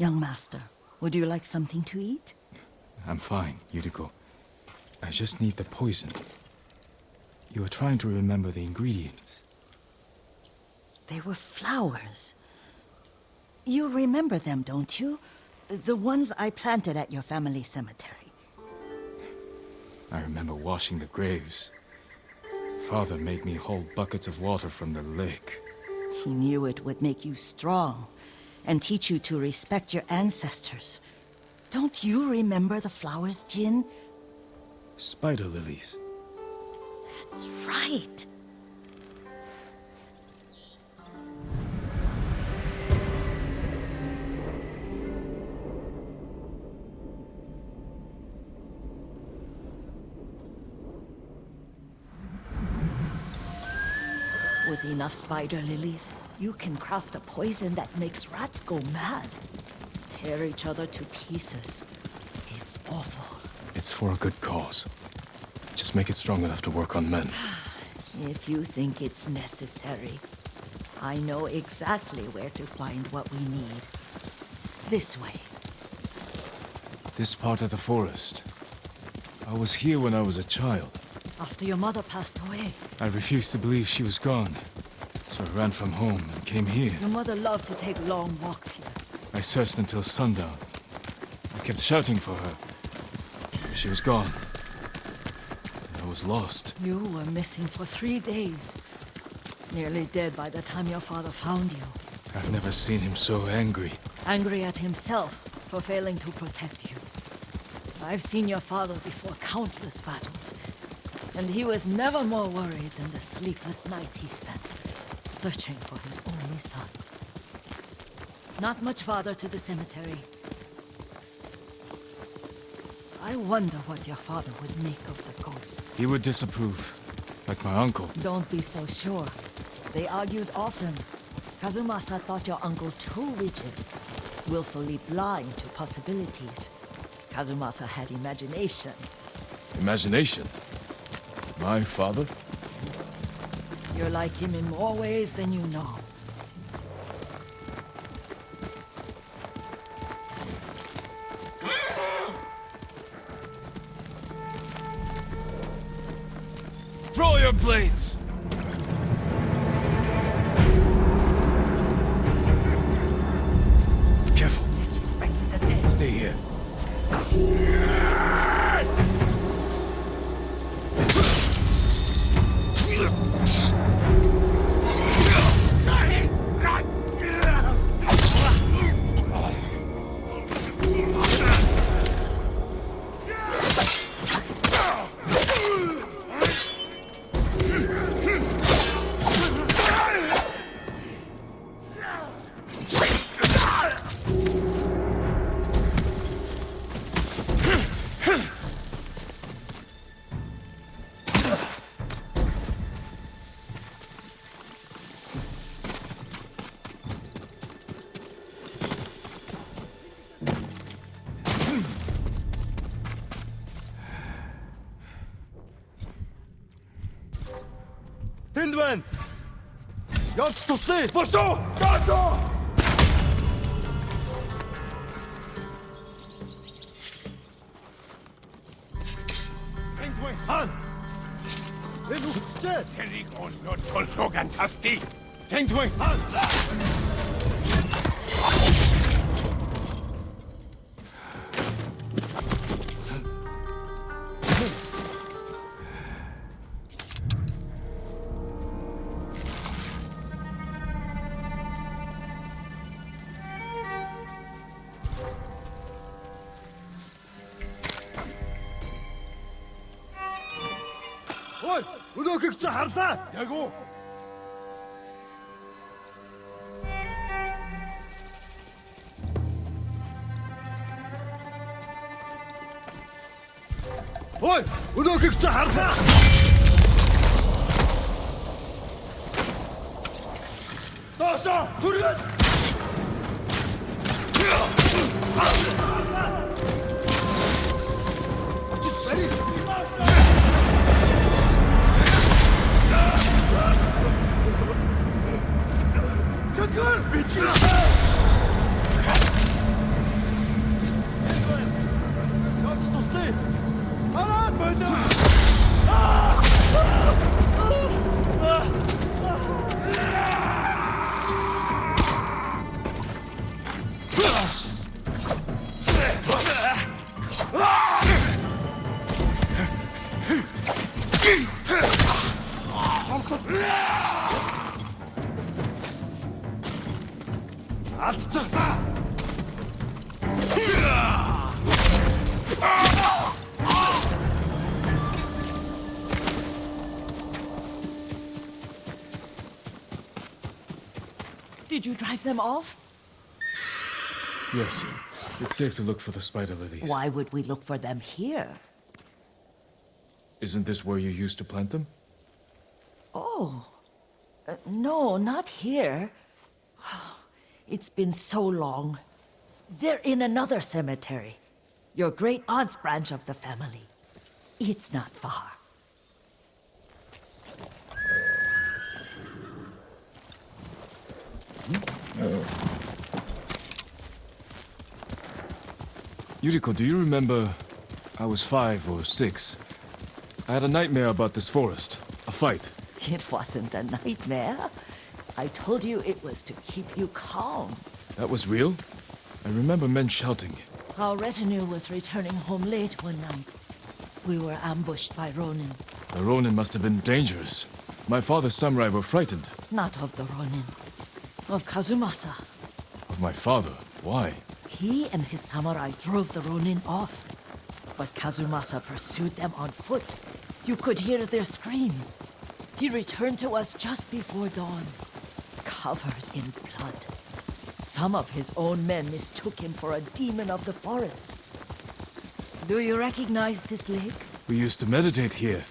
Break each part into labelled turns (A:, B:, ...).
A: Young master, would you like something to eat?
B: I'm fine, Yuriko. I just need the poison. You are trying to remember the ingredients.
A: They were flowers. You remember them, don't you? The ones I planted at your family cemetery.
B: I remember washing the graves. Father made me hold buckets of water from the lake.
A: He knew it would make you strong and teach you to respect your ancestors. Don't you remember the flowers, Jin?
B: Spider lilies.
A: That's right. With enough spider lilies, you can craft a poison that makes rats go mad. Tear each other to pieces. It's awful.
B: It's for a good cause. Just make it strong enough to work on men.
A: If you think it's necessary, I know exactly where to find what we need. This way.
B: This part of the forest. I was here when I was a child.
A: After your mother passed away.
B: I refused to believe she was gone. So I ran from home and came here.
A: Your mother loved to take long walks here.
B: I searched until sundown. I kept shouting for her. She was gone. I was lost.
A: You were missing for 3 days. Nearly dead by the time your father found you.
B: I've never seen him so angry.
A: Angry at himself for failing to protect you. I've seen your father before countless battles. And he was never more worried than the sleepless nights he spent searching for his only son. Not much farther to the cemetery. I wonder what your father would make of the ghost.
B: He would disapprove, like my uncle.
A: Don't be so sure. They argued often. Kazumasa thought your uncle too rigid, willfully blind to possibilities. Kazumasa had imagination.
B: Imagination? My father?
A: You're like him in more ways than you know.
B: Throw your blades! Careful.
A: Disrespecting the dead.
B: Stay here.
C: Тэнд байна. Явж туслая. Босоо! Доо! Тэнд байна. Хаан. Энэ үсчээ.
D: Тэрийг онлоо толгойн тасти.
C: Тэнд байна. Хаан. Ой, өнөөхийг чи харлаа. Яг уу. Ой, өнөөхийг чи харлаа. Доошо, түргэн. Очиж барь. Чөтгөр!
A: Did you drive them off?
B: Yes. It's safe to look for the spider lilies.
A: Why would we look for them here?
B: Isn't this where you used to plant them?
A: Oh. No, not here. It's been so long. They're in another cemetery. Your great aunt's branch of the family. It's not far.
B: Yuriko, do you remember? I was 5 or 6. I had a nightmare about this forest. A fight.
A: It wasn't a nightmare. I told you it was to keep you calm.
B: That was real? I remember men shouting.
A: Our retinue was returning home late one night. We were ambushed by Ronin.
B: The Ronin must have been dangerous. My father's samurai were frightened.
A: Not of the Ronin. Of Kazumasa.
B: Of my father? Why?
A: He and his samurai drove the Ronin off. But Kazumasa pursued them on foot. You could hear their screams. He returned to us just before dawn, covered in blood. Some of his own men mistook him for a demon of the forest. Do you recognize this lake?
B: We used to meditate here.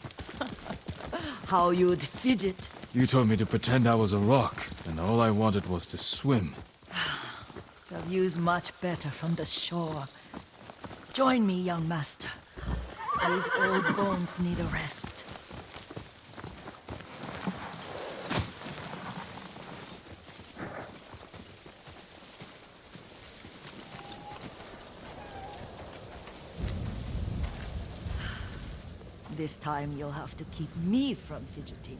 A: How you'd fidget.
B: You told me to pretend I was a rock, and all I wanted was to swim.
A: The view's much better from the shore. Join me, young master. These old bones need a rest. This time you'll have to keep me from fidgeting.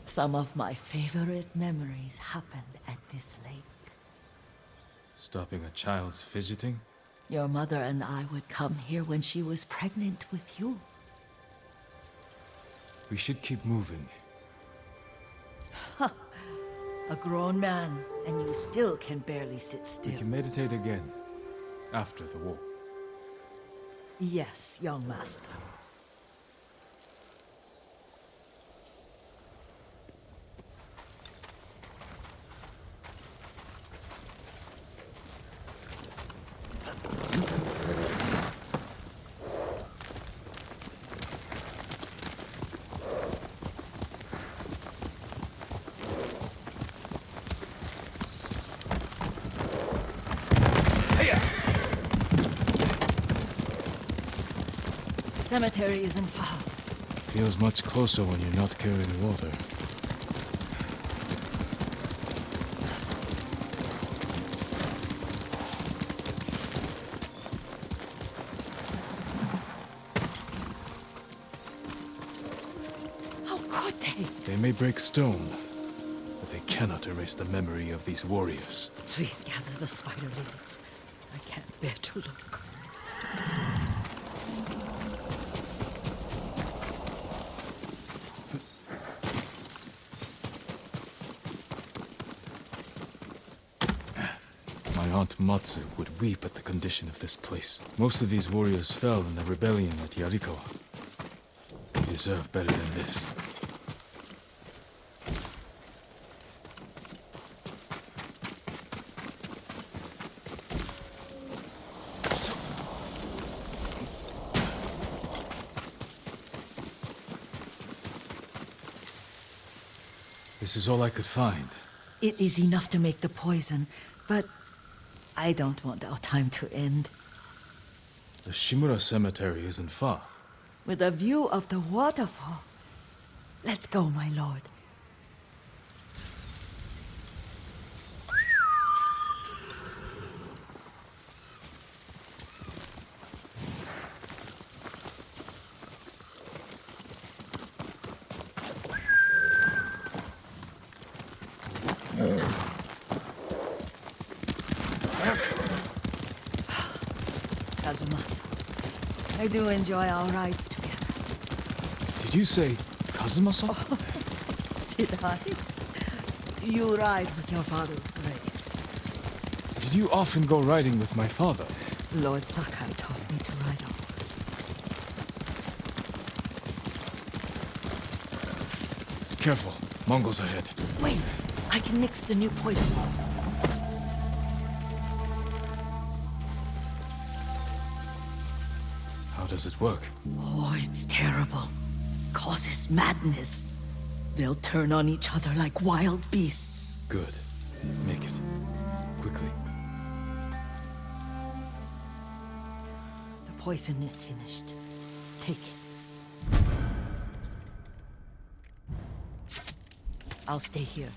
A: Some of my favorite memories happened at this lake.
B: Stopping a child's fidgeting?
A: Your mother and I would come here when she was pregnant with you.
B: We should keep moving.
A: A grown man, and you still can barely sit still.
B: We can meditate again. After the war.
A: Yes, young master. Cemetery isn't far.
B: Feels much closer when you're not carrying water.
A: How could they?
B: They may break stone, but they cannot erase the memory of these warriors.
A: Please gather the spider lilies. I can't bear to look.
B: My aunt Matsu would weep at the condition of this place. Most of these warriors fell in the rebellion at Yuriko. They deserve better than this. This is all I could find.
A: It is enough to make the poison, but I don't want our time to end.
B: The Shimura Cemetery isn't far.
A: With a view of the waterfall. Let's go, my lord. Kazumasa, I do enjoy our rides together.
B: Did you say Kazumasa?
A: Did I? You ride with your father's grace.
B: Did you often go riding with my father?
A: Lord Sakai taught me to ride a horse.
B: Careful. Mongols ahead.
A: Wait, I can mix the new poison.
B: How does it work?
A: Oh, it's terrible. Causes madness. They'll turn on each other like wild beasts.
B: Good. Make it. Quickly.
A: The poison is finished. Take it. I'll stay here.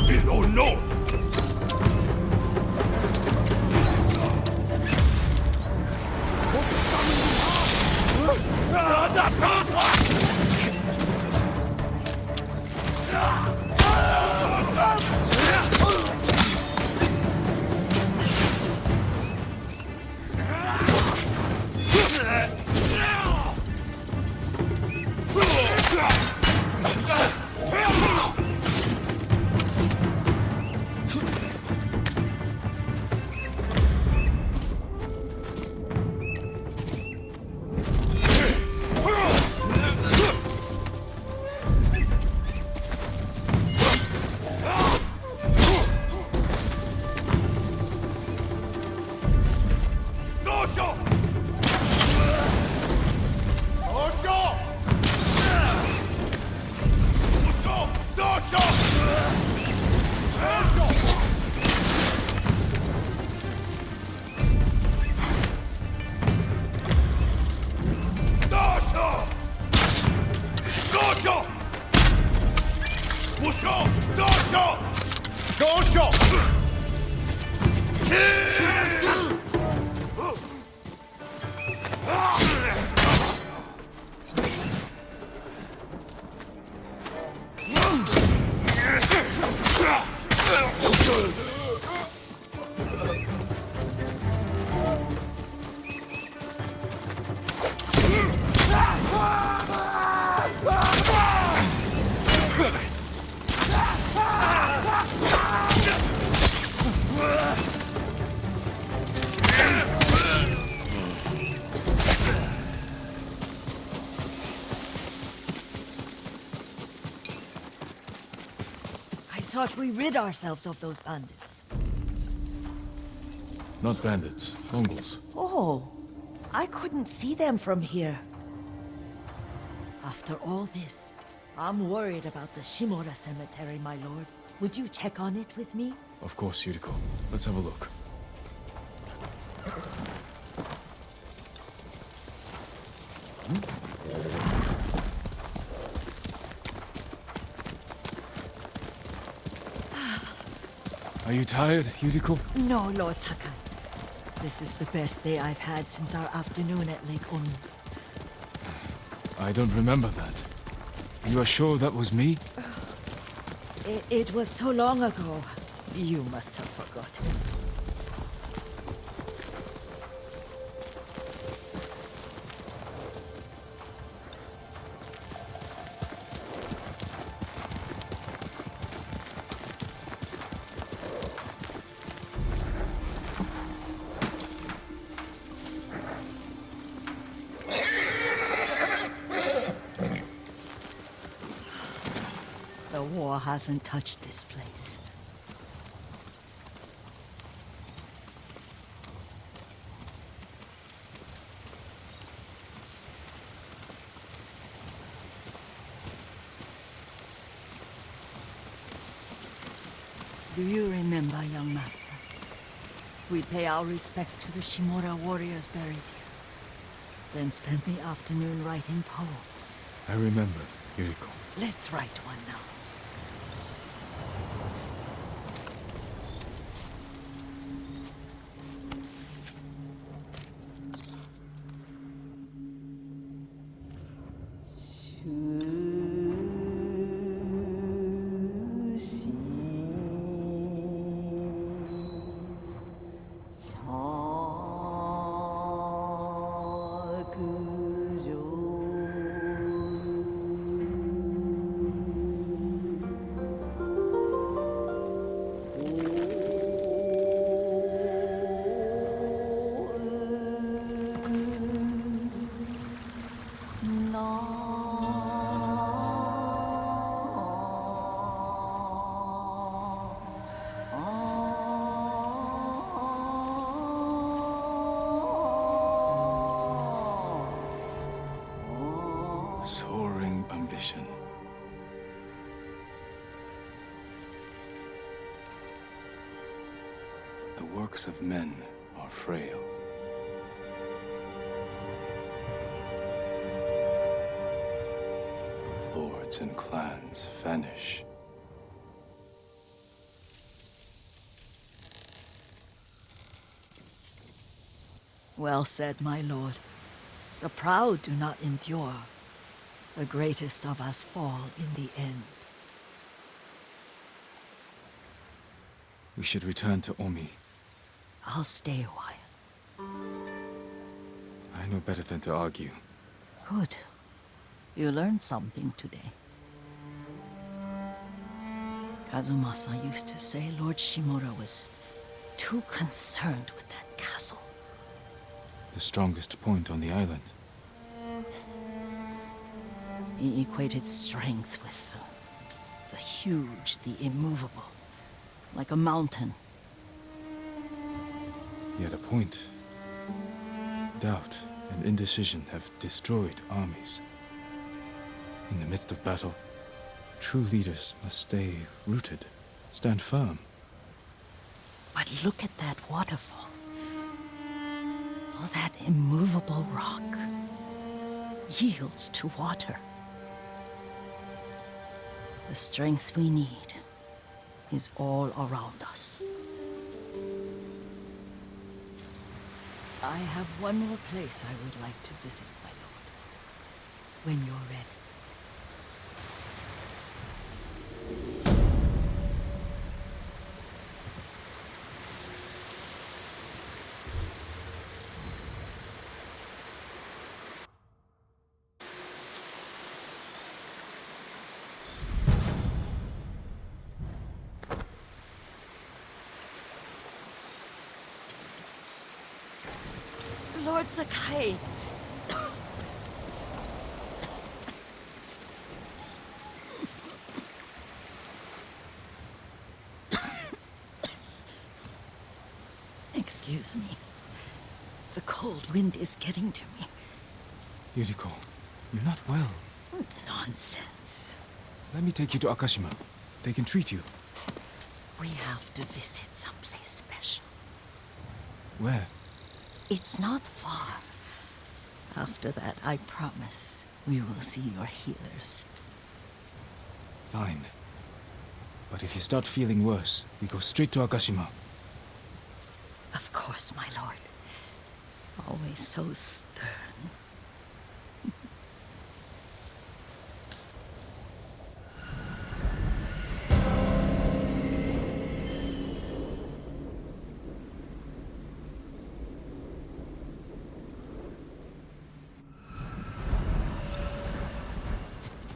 D: Below no!
A: I thought we rid ourselves of those bandits.
B: Not bandits. Mongols.
A: Oh, I couldn't see them from here. After all this, I'm worried about the Shimura cemetery, my lord. Would you check on it with me?
B: Of course, Yuriko. Let's have a look. Are you tired, Yuriko?
A: No, Lord Sakai. This is the best day I've had since our afternoon at Lake Onu.
B: I don't remember that. You are sure that was me?
A: It was so long ago. You must have forgotten. The war hasn't touched this place. Do you remember, young master? We pay our respects to the Shimura warriors buried here. Then spent the afternoon writing poems.
B: I remember, Yuriko.
A: Let's write one now.
B: Soaring ambition. The works of men are frail. Lords and clans vanish.
A: Well said, my lord. The proud do not endure. The greatest of us fall in the end.
B: We should return to Omi.
A: I'll stay a while.
B: I know better than to argue.
A: Good. You learned something today. Kazumasa used to say Lord Shimura was too concerned with that castle.
B: The strongest point on the island.
A: He equated strength with the huge, the immovable, like a mountain.
B: Yet a point. Doubt and indecision have destroyed armies. In the midst of battle, true leaders must stay rooted, stand firm.
A: But look at that waterfall. All that immovable rock yields to water. The strength we need is all around us. I have one more place I would like to visit, my lord. When you're ready. Lord Sakai. Excuse me. The cold wind is getting to me.
B: Yuriko, you're not well.
A: Nonsense.
B: Let me take you to Akashima. They can treat you.
A: We have to visit someplace special.
B: Where?
A: It's not far. After that, I promise we will see your healers.
B: Fine. But if you start feeling worse, we go straight to Akashima.
A: Of course, my lord. Always so stern.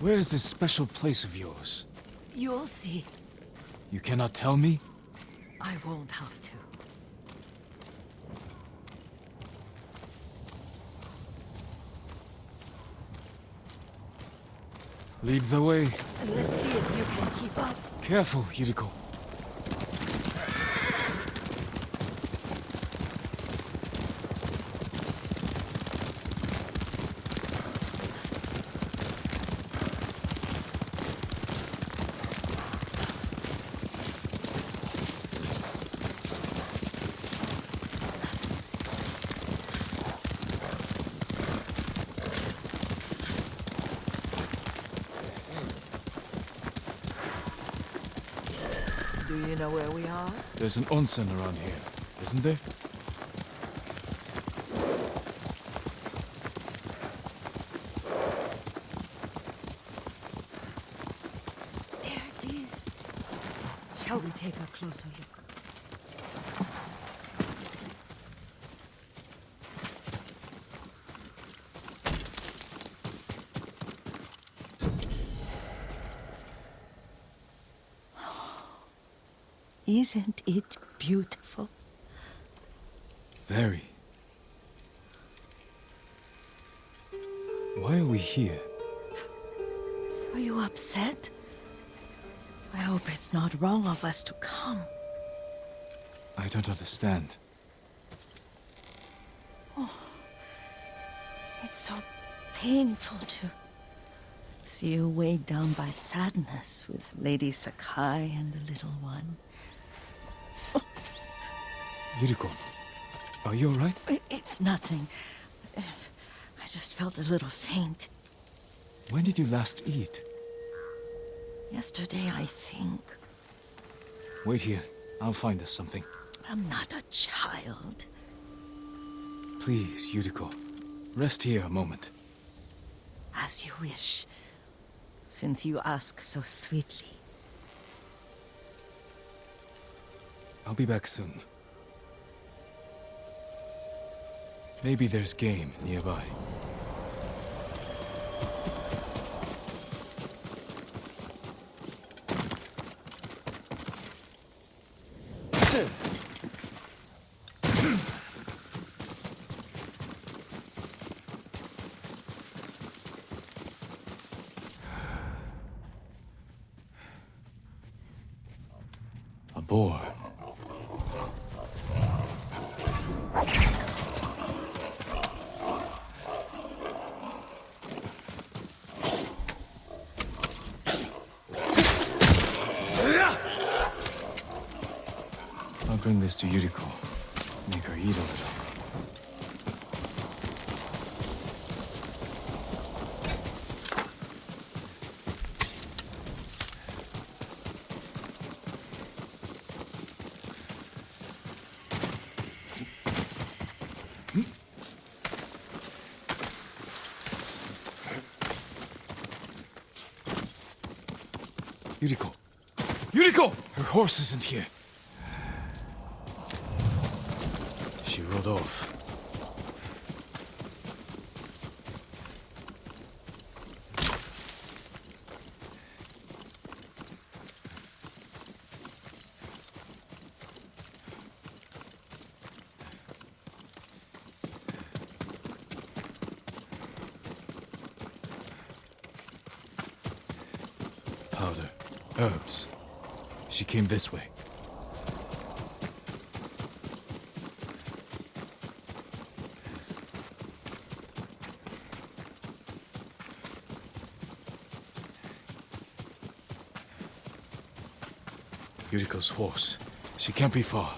B: Where is this special place of yours?
A: You'll see.
B: You cannot tell me?
A: I won't have to.
B: Lead the way.
A: Let's see if you can keep up.
B: Careful, Yuriko.
A: Do you know where we are?
B: There's an onsen around here, isn't there?
A: There it is. Shall we take a closer look? Isn't it beautiful?
B: Very. Why are we here?
A: Are you upset? I hope it's not wrong of us to come.
B: I don't understand.
A: It's so painful to see you weighed down by sadness with Lady Sakai and the little one.
B: Yuriko, are you alright?
A: It's nothing. I just felt a little faint.
B: When did you last eat?
A: Yesterday, I think.
B: Wait here. I'll find us something.
A: I'm not a child.
B: Please, Yuriko. Rest here a moment.
A: As you wish, since you ask so sweetly.
B: I'll be back soon. Maybe there's game nearby. A boar. I'll bring this to Yuriko. Make her eat a little. Yuriko! Yuriko! Her horse isn't here. She rode off. Powder. Herbs. She came this way. Yuriko's horse. She can't be far.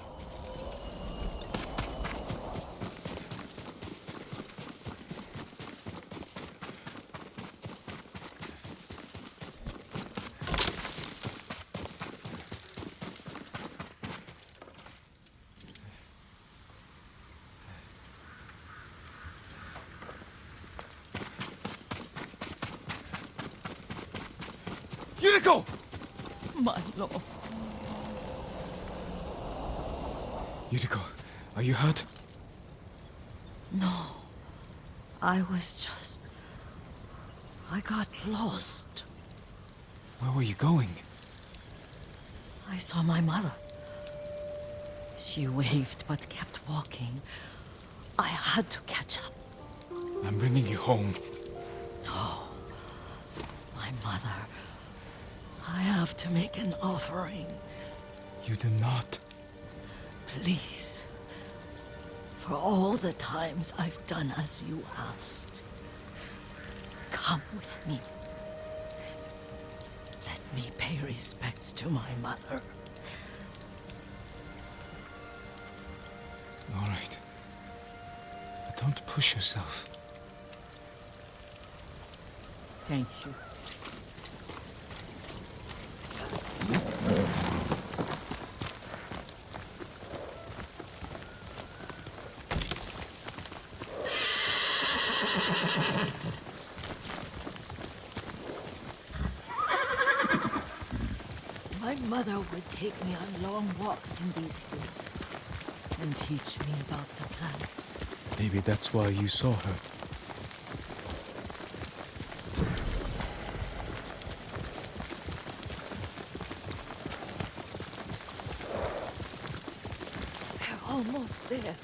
B: Yuriko!
A: My lord.
B: Yuriko, are you hurt?
A: No. I was just... I got lost.
B: Where were you going?
A: I saw my mother. She waved but kept walking. I had to catch up.
B: I'm bringing you home.
A: No. my mother, I have to make an offering.
B: You do not.
A: Please. For all the times I've done as you asked. Come with me. Let me pay respects to my mother.
B: All right. But don't push yourself.
A: Thank you. My mother would take me on long walks in these hills and teach me about the plants.
B: Maybe that's why you saw her.
A: We're almost there.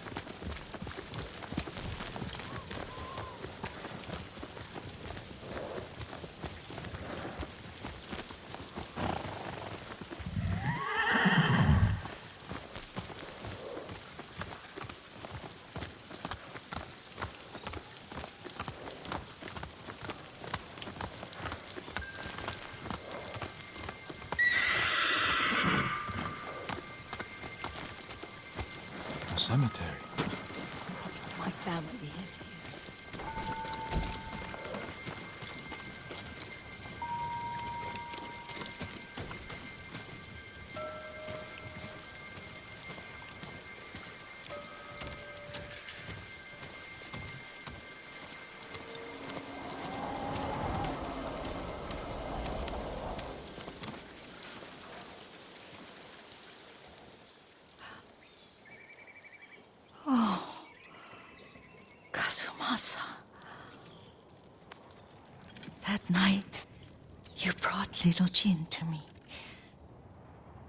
B: Cemetery.
A: My family is here. Kazumasa. That night, you brought little Jin to me.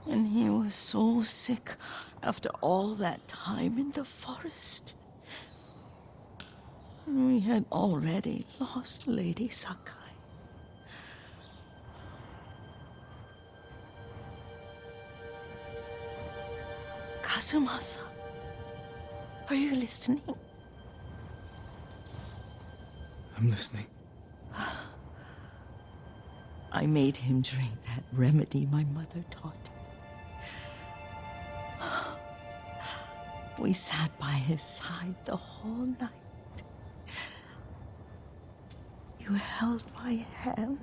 A: And he was so sick after all that time in the forest. We had already lost Lady Sakai. Kazumasa, are you listening?
B: I'm listening.
A: I made him drink that remedy my mother taught him. We sat by his side the whole night. You held my hand.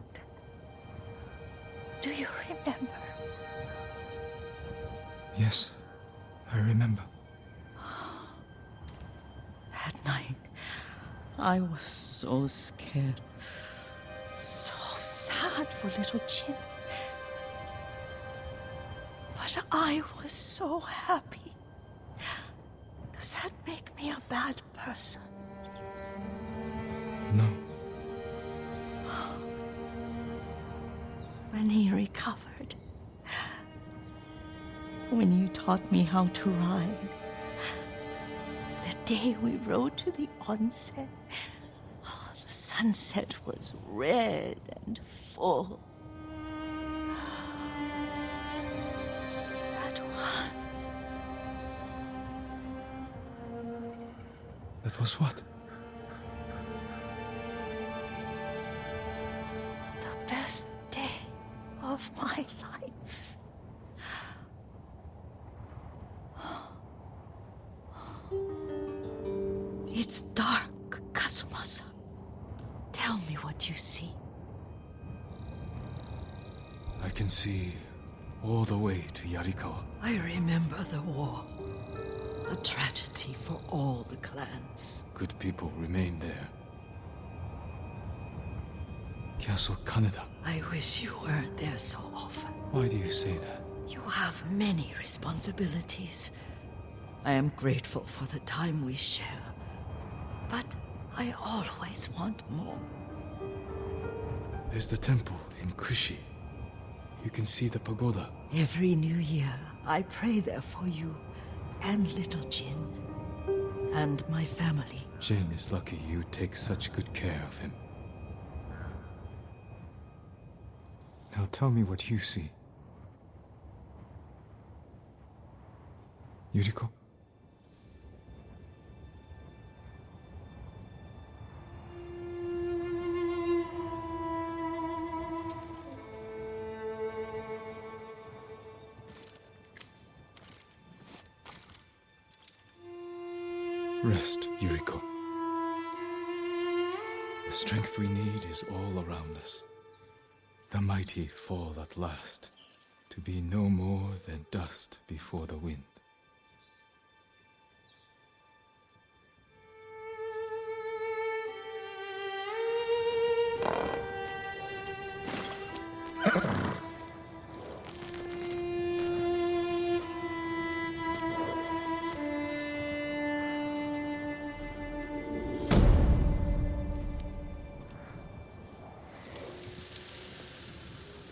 A: Do you remember?
B: Yes, I remember.
A: That night, I was so scared. So sad for little Jin. But I was so happy. Does that make me a bad person?
B: No.
A: When he recovered, when you taught me how to ride, the day we rode to the onsen, oh, the sunset was red and full.
B: That was what?
A: The best day of my life. It's dark, Kazumasa. Tell me what you see.
B: I can see all the way to Yuriko.
A: I remember the war. A tragedy for all the clans.
B: Good people remain there. Castle Kaneda.
A: I wish you weren't there so often.
B: Why do you say that?
A: You have many responsibilities. I am grateful for the time we share. But I always want more.
B: There's the temple in Kushi. You can see the pagoda.
A: Every new year, I pray there for you and little Jin and my family.
B: Jin is lucky you take such good care of him. Now tell me what you see. Yuriko? Rest, Yuriko. The strength we need is all around us. The mighty fall at last, to be no more than dust before the wind.